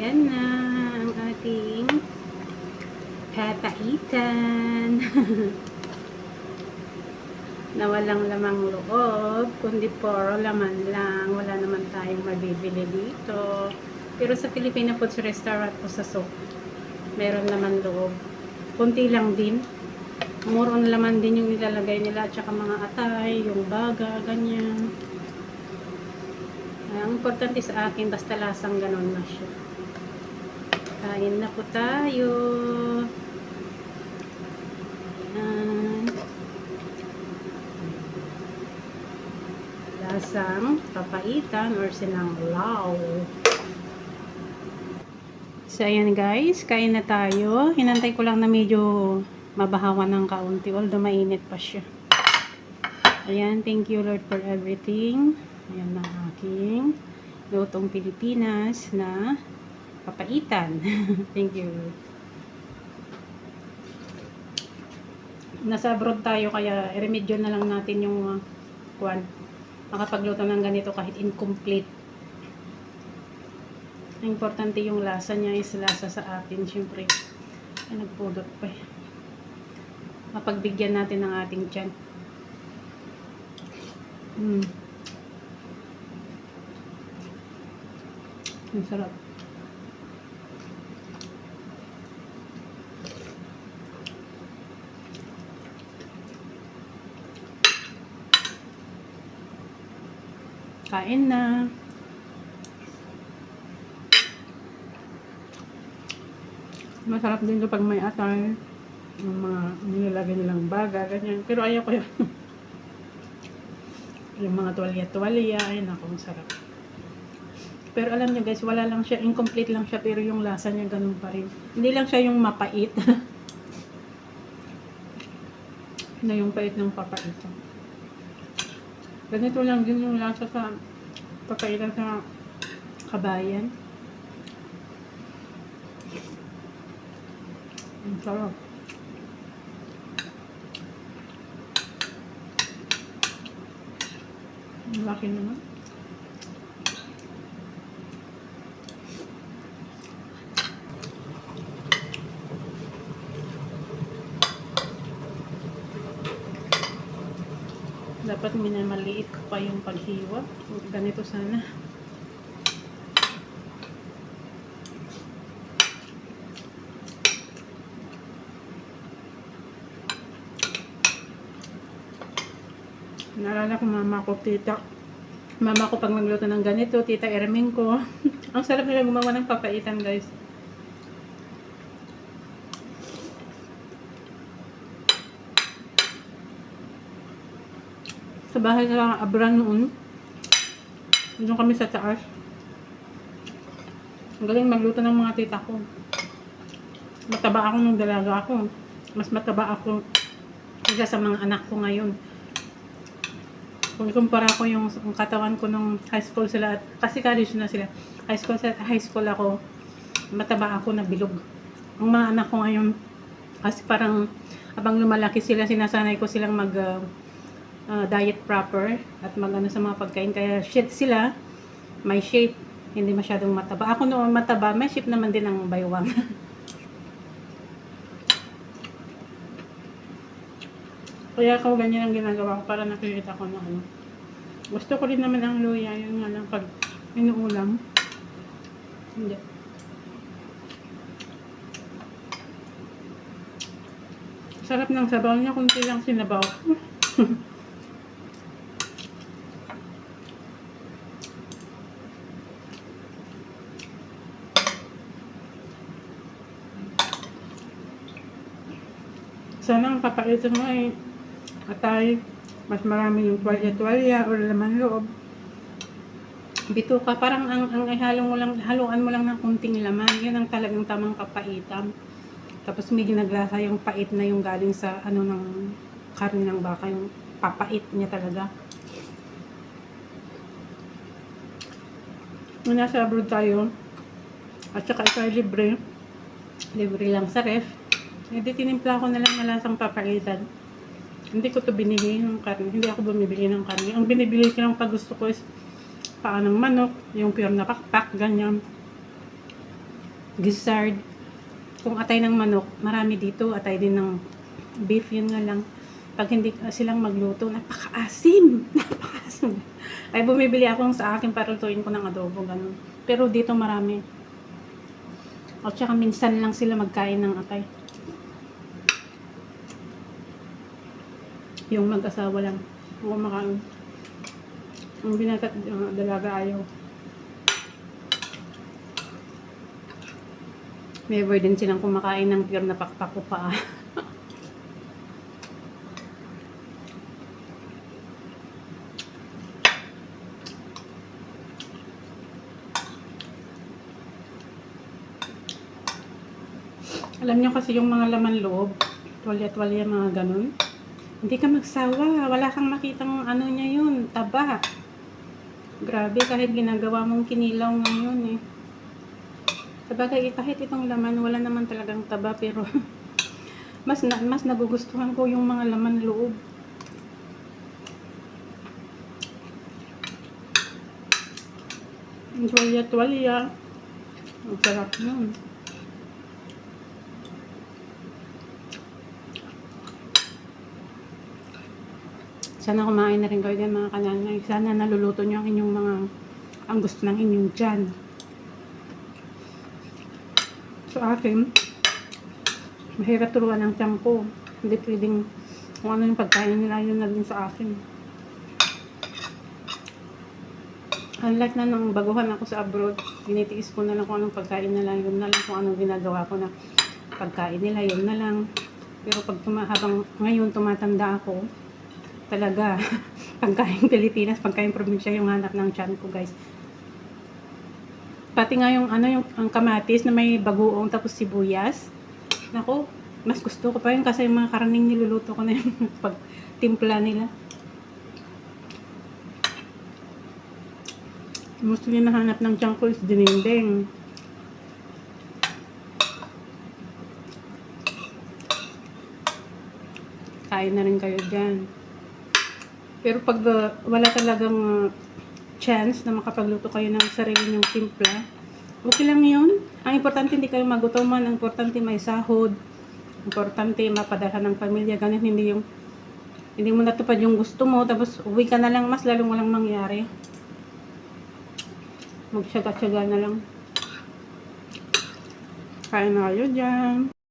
Ayan na ang ating papaitan. Na walang lamang loob, kundi puro laman lang. Wala naman tayong mabibili dito. Pero sa Filipino Foods Restaurant po sa Sok, meron laman loob. Kunti lang din. More on laman din yung nilalagay nila at saka mga atay, yung baga, ganyan. Ang importante sa akin, basta lasang ganon na siya. Kain na po tayo. Ayan. Lasang papaitan or sinanglaw. So, ayan guys. Kain na tayo. Hinantay ko lang na medyo mabahawan ng kaunti. Although mainit pa siya. Ayan. Thank you Lord for everything. Ayan na aking lutong Pilipinas na papaitan. Thank you. Nasa abroad tayo kaya i-remedyo na lang natin yung makapagluto ng ganito kahit incomplete. Importante yung lasa niya is lasa sa atin syempre. Ay, nagpudot pa eh. Mapagbigyan natin ng ating tiyan. Ang sarap. Kain na. Masarap din ito pag may atay. Yung mga nilalagay nilang baga, ganyan. Pero ayaw ko yun. Yung mga tuwalya-tuwalya, ayun ako, ang sarap. Pero alam niyo guys, wala lang siya, incomplete lang siya, pero yung lasa niya ganun pa rin. Hindi lang siya yung mapait. Na yung pait ng papaitan. Ganito lang din yung lasa sa papaitan sa kabayan. Ang sarap. Ang laki naman. Dapat minamaliit ko pa yung paghiwa. Ganito sana. Naalala ko mama ko pag magluto ng ganito, tita Erming ko. Ang sarap nila gumawa ng papaitan guys. Sa bahay sa Abran noon, doon kami sa taas. Ang galing magluto ng mga tita ko. Mataba ako nung dalaga ako. Mas mataba ako kaysa sa mga anak ko ngayon. Kung ikumpara ko yung katawan ko nung high school sila, kasi college na sila. High school ako, mataba ako na bilog. Ang mga anak ko ngayon, kasi parang habang lumalaki sila, sinasanay ko silang mag diet proper at magano sa mga pagkain. Kaya shit sila, may shape, hindi masyadong mataba. Ako noon mataba, may shape naman din ang baywang. Kaya ako ganyan ang ginagawa ko para nakikita ko na ano. Gusto ko rin naman ang luya, yun nga lang pag inuulam. Hindi. Sarap ng sabaw niya, kunti lang sinabaw. Sana ang papaitan mo ay atay, mas marami yung tuwalya-tuwalya o laman loob. Bituka, parang ang haluan mo lang ng kunting laman. Yan ang talagang tamang kapaitan. Tapos medyo naglasa yung pait na yung galing sa ano ng karne ng baka, yung papait niya talaga. Nung nasa abroad tayo, at saka ito ay libre lang sa ref. Hindi, tinimpla ko na lang na lasang papaitan. Hindi ko to binili ng karne. Hindi ako bumibili ng karne. Ang binibili ko lang pag gusto ko is paa ng manok, yung pure na pakpak, ganyan. gizzard. Kung atay ng manok, marami dito. Atay din ng beef, yun nga lang. Pag hindi silang magluto, napakaasim. Napakaasim. Ay bumibili ako sa akin para lutuin ko ng adobo, ganun. Pero dito marami. At saka minsan lang sila magkain ng atay. Yung mag-asawa lang. Yung kumakain. Yung binata at dalaga ayaw. Never din silang kumakain ng pure na pakpak pa. Alam nyo kasi yung mga laman loob, tuwalya-tuwalya mga ganun. Hindi ka magsawa, wala kang makitang ano niya yun, taba. Grabe, kahit ginagawa mong kinilaw ngayon eh. Sabagay, kahit itong laman, wala naman talagang taba, pero mas nagugustuhan ko yung mga laman loob. Yung tuwalya-tuwalya. Ang sarap nun. Sana kumain na rin kayo dyan mga kananay. Sana naluluto nyo ang inyong ang gusto ng inyong dyan. So akin, mahirap turuan ng tiyan ko. Hindi pwedeng kung ano yung pagkain nila, yun na din sa akin. Unlike na nung baguhan ako sa abroad, tinitiis ko na lang kung anong pagkain nila, yun na lang kung anong ginagawa ko na pagkain nila, yun na lang. Pero pag habang ngayon tumatanda ako, talaga, pagkain Pilipinas, pagkain probinsya yung hanap ng tiyan ko, guys. Pati nga yung ang kamatis na may bagoong tapos sibuyas. Nako, mas gusto ko pa yun kasi yung mga karning niluluto ko na yung pagtimpla nila. Gusto niya nahanap ng tiyan ko is dininding. Kain na rin kayo dyan. Pero pag wala talagang chance na makapagluto kayo ng sarili nyong timpla, okay lang yun. Ang importante hindi kayo magutuman, ang importante may sahod, ang importante mapadala ng pamilya, ganun hindi mo natupad yung gusto mo, tapos uwi ka na lang, mas lalong walang mangyari. Magtsaga-tsaga na lang. Kain na kayo dyan.